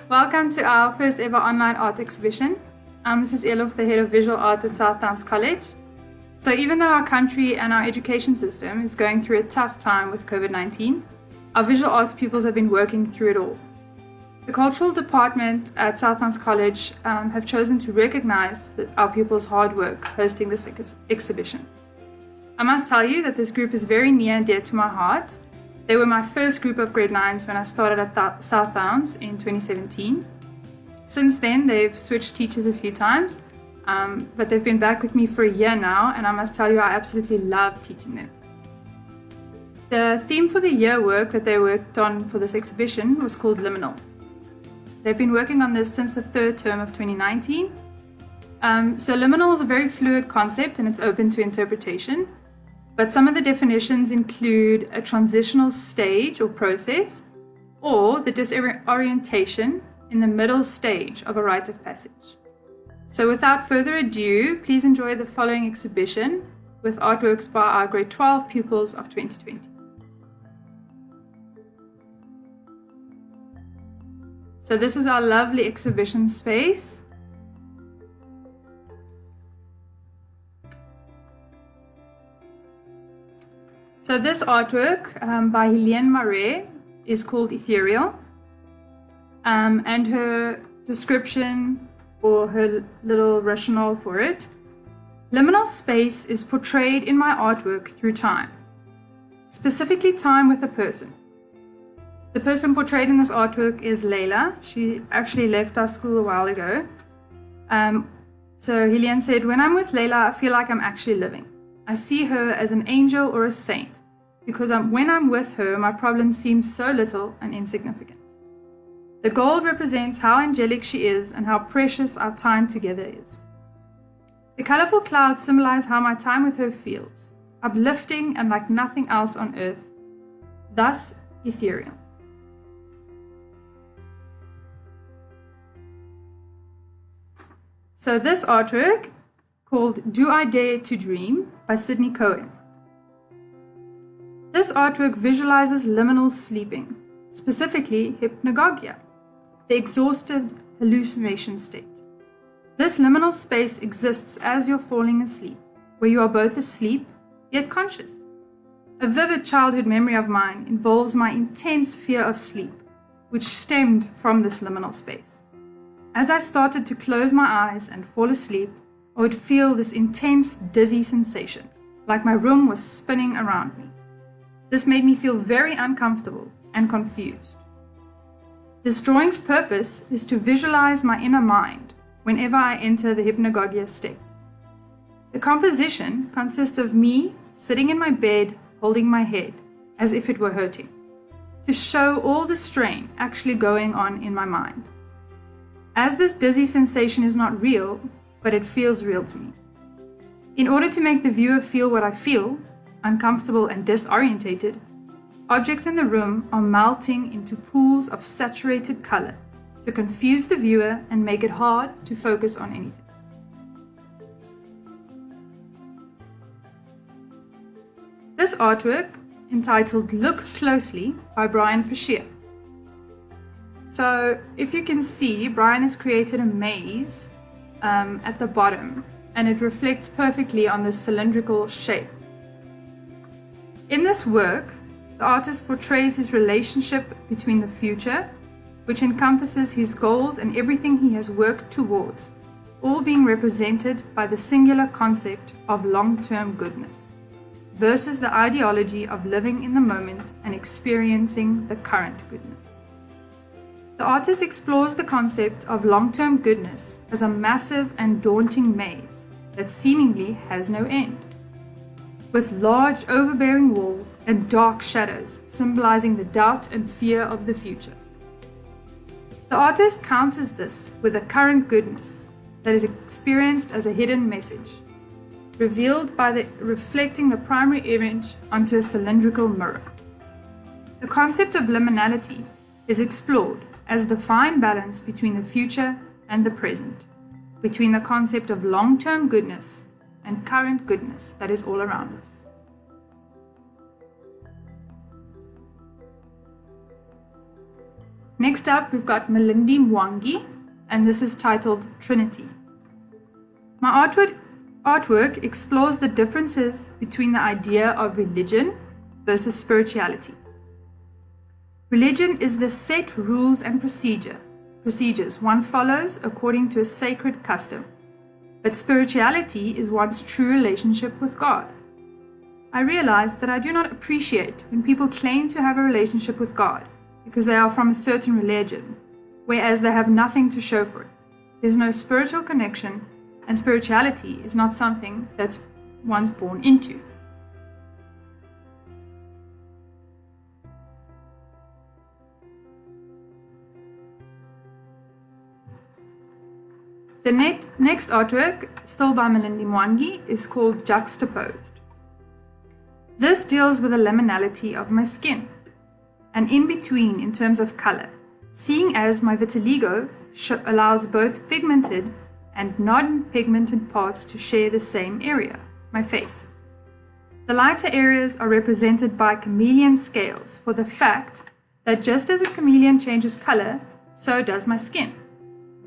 Welcome to our first ever online art exhibition. I'm Mrs. Elof, the head of visual art at Southdowns College. So even though our country and our education system is going through a tough time with COVID-19, our visual arts pupils have been working through it all. The cultural department at Southdowns College have chosen to recognize our pupils' hard work hosting this exhibition. I must tell you that this group is very near and dear to my heart. They were my first group of grade 9s when I started at Southdowns in 2017. Since then, they've switched teachers a few times, but they've been back with me for a year now, and I must tell you, I absolutely love teaching them. The theme for the year work that they worked on for this exhibition was called Liminal. They've been working on this since the third term of 2019. So liminal is a very fluid concept and it's open to interpretation. But some of the definitions include a transitional stage or process, or the disorientation in the middle stage of a rite of passage. So without further ado, please enjoy the following exhibition with artworks by our grade 12 pupils of 2020. So this is our lovely exhibition space. So this artwork by Helene Marais is called Ethereal, and her description or her little rationale for it. Liminal space is portrayed in my artwork through time, specifically time with a person. The person portrayed in this artwork is Layla. She actually left our school a while ago. So Helene said, "When I'm with Layla, I feel like I'm actually living. I see her as an angel or a saint, because when I'm with her, my problems seem so little and insignificant. The gold represents how angelic she is and how precious our time together is. The colorful clouds symbolize how my time with her feels, uplifting and like nothing else on earth, thus ethereal." So this artwork, called Do I Dare to Dream by Sydney Cohen. This artwork visualizes liminal sleeping, specifically hypnagogia, the exhausted hallucination state. This liminal space exists as you're falling asleep, where you are both asleep yet conscious. A vivid childhood memory of mine involves my intense fear of sleep, which stemmed from this liminal space. As I started to close my eyes and fall asleep, I would feel this intense dizzy sensation, like my room was spinning around me. This made me feel very uncomfortable and confused. This drawing's purpose is to visualize my inner mind whenever I enter the hypnagogia state. The composition consists of me sitting in my bed holding my head as if it were hurting, to show all the strain actually going on in my mind. As this dizzy sensation is not real, but it feels real to me. In order to make the viewer feel what I feel, uncomfortable and disorientated, objects in the room are melting into pools of saturated color to confuse the viewer and make it hard to focus on anything. This artwork, entitled Look Closely by Brian Fisher. So if you can see, Brian has created a maze at the bottom, and it reflects perfectly on this cylindrical shape. In this work, the artist portrays his relationship between the future, which encompasses his goals and everything he has worked towards, all being represented by the singular concept of long-term goodness, versus the ideology of living in the moment and experiencing the current goodness. The artist explores the concept of long-term goodness as a massive and daunting maze that seemingly has no end, with large overbearing walls and dark shadows symbolizing the doubt and fear of the future. The artist counters this with a current goodness that is experienced as a hidden message, revealed by reflecting the primary image onto a cylindrical mirror. The concept of liminality is explored as the fine balance between the future and the present, between the concept of long-term goodness and current goodness that is all around us. Next up, we've got Malindi Mwangi, and this is titled Trinity. My artwork explores the differences between the idea of religion versus spirituality. Religion is the set rules and procedures one follows according to a sacred custom, but spirituality is one's true relationship with God. I realized that I do not appreciate when people claim to have a relationship with God because they are from a certain religion, whereas they have nothing to show for it. There's no spiritual connection, and spirituality is not something that's one's born into. The next artwork, still by Malindi Mwangi, is called Juxtaposed. This deals with the liminality of my skin, and in between in terms of color, seeing as my vitiligo allows both pigmented and non-pigmented parts to share the same area, my face. The lighter areas are represented by chameleon scales for the fact that just as a chameleon changes color, so does my skin.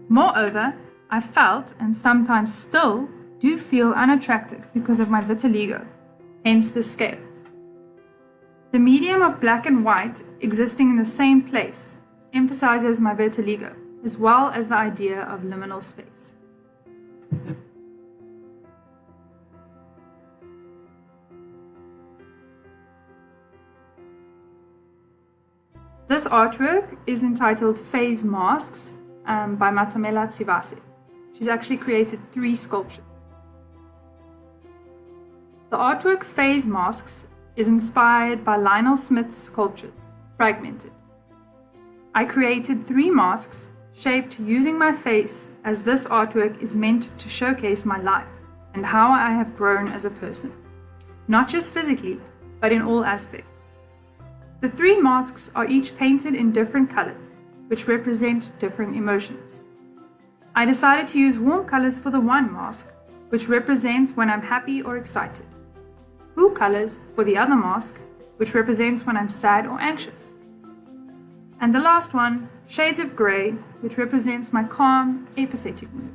Moreover, I felt, and sometimes still do feel, unattractive because of my vitiligo, hence the scales. The medium of black and white existing in the same place emphasizes my vitiligo, as well as the idea of liminal space. This artwork is entitled Phase Masks by Matamela Tsivase. She's actually created 3 sculptures. The artwork Phase Masks is inspired by Lionel Smith's sculptures, Fragmented. I created 3 masks shaped using my face, as this artwork is meant to showcase my life and how I have grown as a person, not just physically, but in all aspects. The 3 masks are each painted in different colors, which represent different emotions. I decided to use warm colors for the one mask, which represents when I'm happy or excited. Cool colors for the other mask, which represents when I'm sad or anxious. And the last one, shades of grey, which represents my calm, apathetic mood.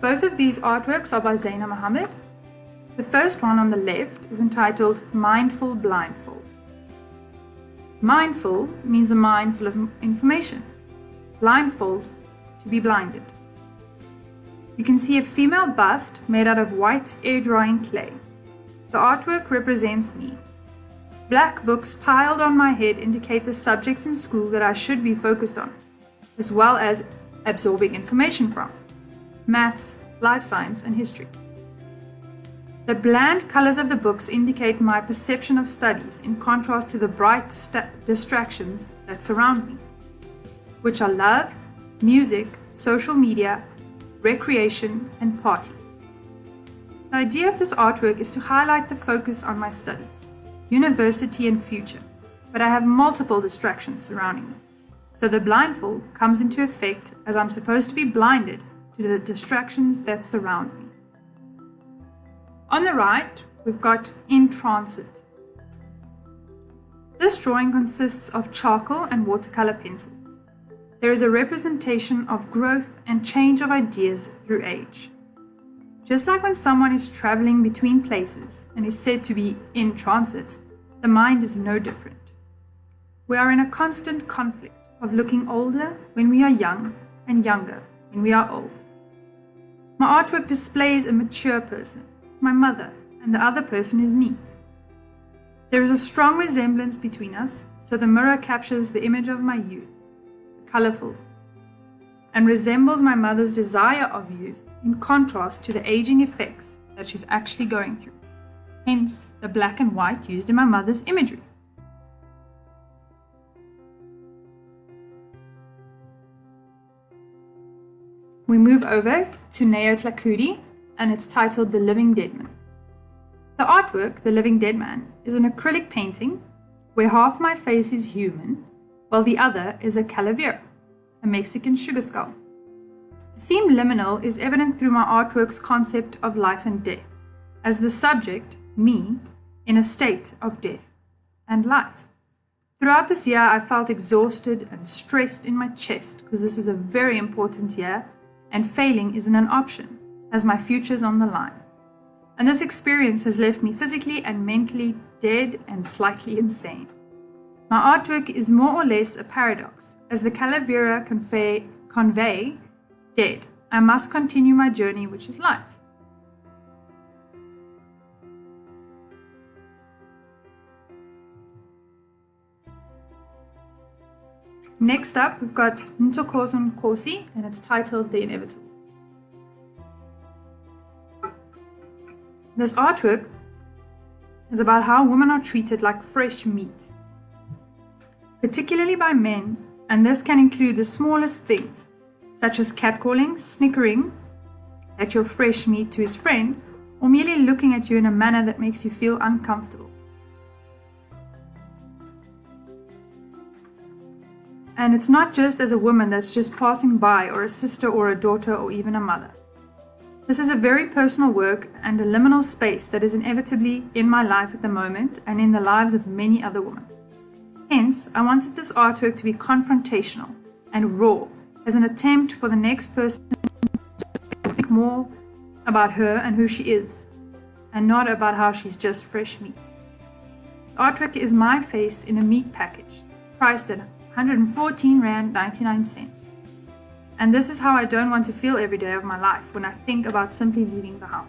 Both of these artworks are by Zaina Mohammed. The first one on the left is entitled Mindful Blindfold. Mindful means a mind full of information. Blindfold, to be blinded. You can see a female bust made out of white air-drying clay. The artwork represents me. Black books piled on my head indicate the subjects in school that I should be focused on, as well as absorbing information from: maths, life science, and history. The bland colors of the books indicate my perception of studies in contrast to the bright distractions that surround me, which are love, music, social media, recreation, and party. The idea of this artwork is to highlight the focus on my studies, university, and future, but I have multiple distractions surrounding me. So the blindfold comes into effect as I'm supposed to be blinded to the distractions that surround me. On the right, we've got In Transit. This drawing consists of charcoal and watercolor pencils. There is a representation of growth and change of ideas through age. Just like when someone is traveling between places and is said to be in transit, the mind is no different. We are in a constant conflict of looking older when we are young and younger when we are old. My artwork displays a mature person, my mother, and the other person is me. There is a strong resemblance between us, so the mirror captures the image of my youth, colorful, and resembles my mother's desire of youth in contrast to the aging effects that she's actually going through. Hence, the black and white used in my mother's imagery. We move over to Neo Tlakudi, and it's titled The Living Dead Man. The artwork, The Living Dead Man, is an acrylic painting where half my face is human, while the other is a calavera, a Mexican sugar skull. The theme liminal is evident through my artwork's concept of life and death, as the subject, me, in a state of death and life. Throughout this year, I felt exhausted and stressed in my chest because this is a very important year and failing isn't an option as my future's on the line. And this experience has left me physically and mentally dead and slightly insane. My artwork is more or less a paradox, as the calavera convey dead. I must continue my journey, which is life. Next up, we've got Ntokhozo Nkosi, and it's titled The Inevitable. This artwork is about how women are treated like fresh meat, particularly by men, and this can include the smallest things, such as catcalling, snickering at your fresh meat to his friend, or merely looking at you in a manner that makes you feel uncomfortable. And it's not just as a woman that's just passing by, or a sister or a daughter or even a mother. This is a very personal work and a liminal space that is inevitably in my life at the moment and in the lives of many other women. Hence, I wanted this artwork to be confrontational and raw as an attempt for the next person to think more about her and who she is, and not about how she's just fresh meat. The artwork is my face in a meat package, priced at 114 Rand 99 cents. And this is how I don't want to feel every day of my life when I think about simply leaving the house.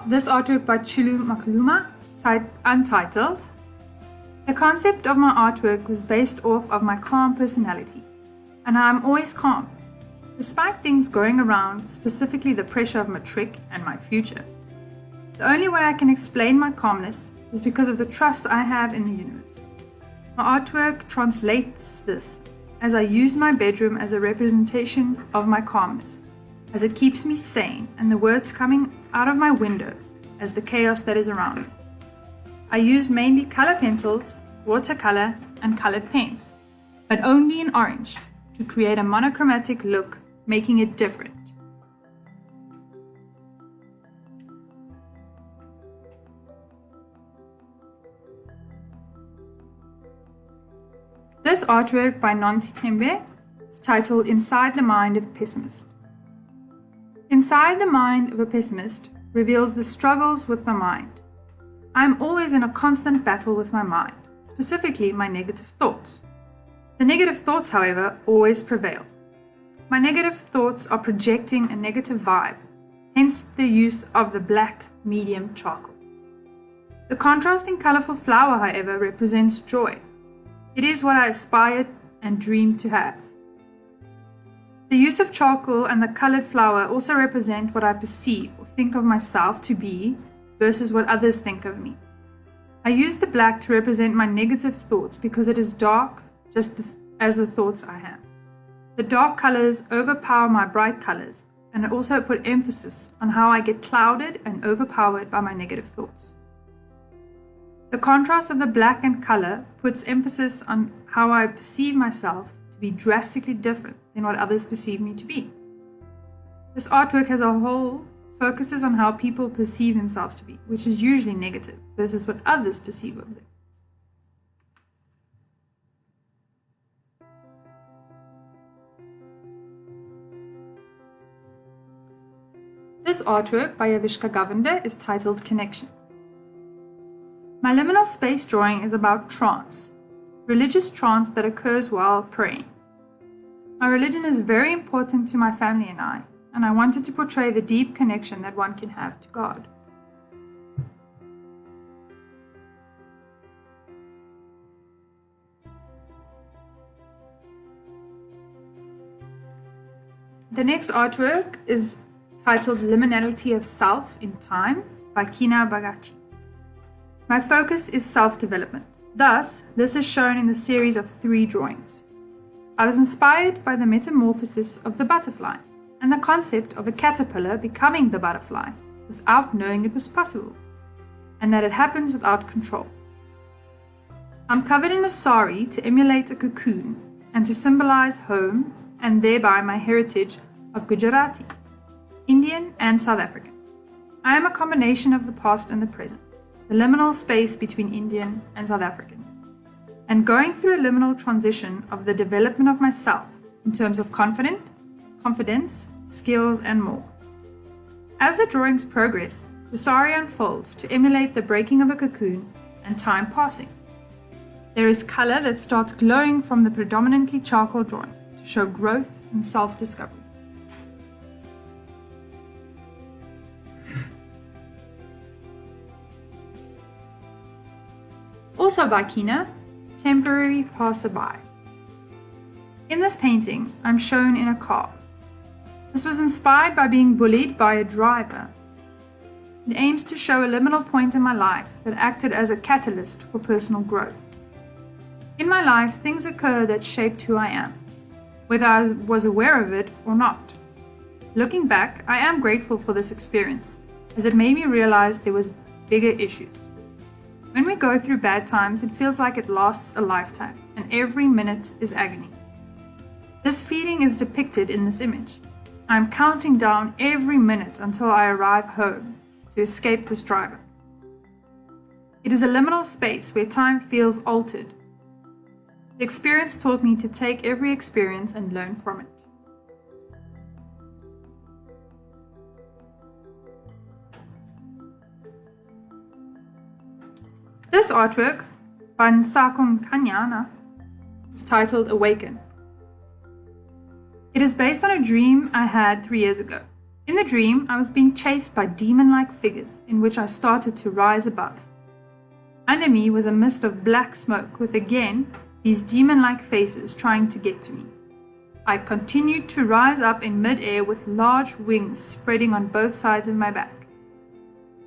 This artwork by Chulu Makaluma, untitled. The concept of my artwork was based off of my calm personality, and I am always calm, despite things going around, specifically the pressure of matric and my future. The only way I can explain my calmness is because of the trust I have in the universe. My artwork translates this, as I use my bedroom as a representation of my calmness, as it keeps me sane and the words coming out of my window as the chaos that is around me. I use mainly color pencils, watercolor, and colored paints, but only in orange to create a monochromatic look, making it different. This artwork by Nancy Tembe is titled Inside the Mind of a Pessimist. Inside the mind of a pessimist reveals the struggles with the mind. I am always in a constant battle with my mind, specifically my negative thoughts. The negative thoughts, however, always prevail. My negative thoughts are projecting a negative vibe, hence the use of the black medium charcoal. The contrasting colorful flower, however, represents joy. It is what I aspired and dreamed to have. The use of charcoal and the colored flower also represent what I perceive or think of myself to be versus what others think of me. I use the black to represent my negative thoughts because it is dark, just as the thoughts I have. The dark colors overpower my bright colors, and it also put emphasis on how I get clouded and overpowered by my negative thoughts. The contrast of the black and color puts emphasis on how I perceive myself to be drastically different than what others perceive me to be. This artwork as a whole focuses on how people perceive themselves to be, which is usually negative, versus what others perceive of them. This artwork by Yavishka Govender is titled Connection. My liminal space drawing is about trance, religious trance that occurs while praying. My religion is very important to my family and I wanted to portray the deep connection that one can have to God. The next artwork is titled Liminality of Self in Time by Kina Bagachi. My focus is self-development. Thus, this is shown in the series of 3 drawings. I was inspired by the metamorphosis of the butterfly and the concept of a caterpillar becoming the butterfly without knowing it was possible, and that it happens without control. I'm covered in a sari to emulate a cocoon and to symbolize home and thereby my heritage of Gujarati, Indian, and South African. I am a combination of the past and the present, the liminal space between Indian and South African, and going through a liminal transition of the development of myself in terms of confidence, skills, and more. As the drawings progress, the sari unfolds to emulate the breaking of a cocoon and time passing. There is color that starts glowing from the predominantly charcoal drawings to show growth and self-discovery. Also by Kina, Temporary Passerby. In this painting, I'm shown in a car. This was inspired by being bullied by a driver. It aims to show a liminal point in my life that acted as a catalyst for personal growth. In my life, things occur that shaped who I am, whether I was aware of it or not. Looking back, I am grateful for this experience, as it made me realize there was bigger issues. When we go through bad times, it feels like it lasts a lifetime, and every minute is agony. This feeling is depicted in this image. I am counting down every minute until I arrive home to escape this driver. It is a liminal space where time feels altered. The experience taught me to take every experience and learn from it. This artwork by Nsakon Kanyana is titled Awaken. It is based on a dream I had 3 years ago. In the dream, I was being chased by demon-like figures in which I started to rise above. Under me was a mist of black smoke with again these demon-like faces trying to get to me. I continued to rise up in mid-air with large wings spreading on both sides of my back.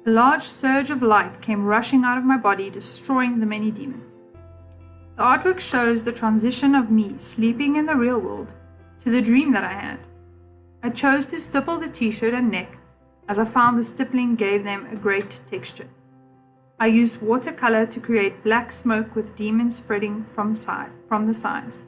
A large surge of light came rushing out of my body, destroying the many demons. The artwork shows the transition of me sleeping in the real world to the dream that I had. I chose to stipple the t-shirt and neck as I found the stippling gave them a great texture. I used watercolor to create black smoke with demons spreading from the sides.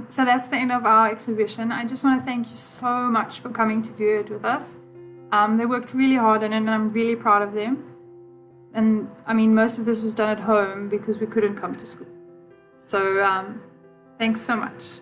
So that's the end of our exhibition. I just want to thank you so much for coming to view it with us. They worked really hard on it and I'm really proud of them. And I mean, most of this was done at home because we couldn't come to school. So thanks so much.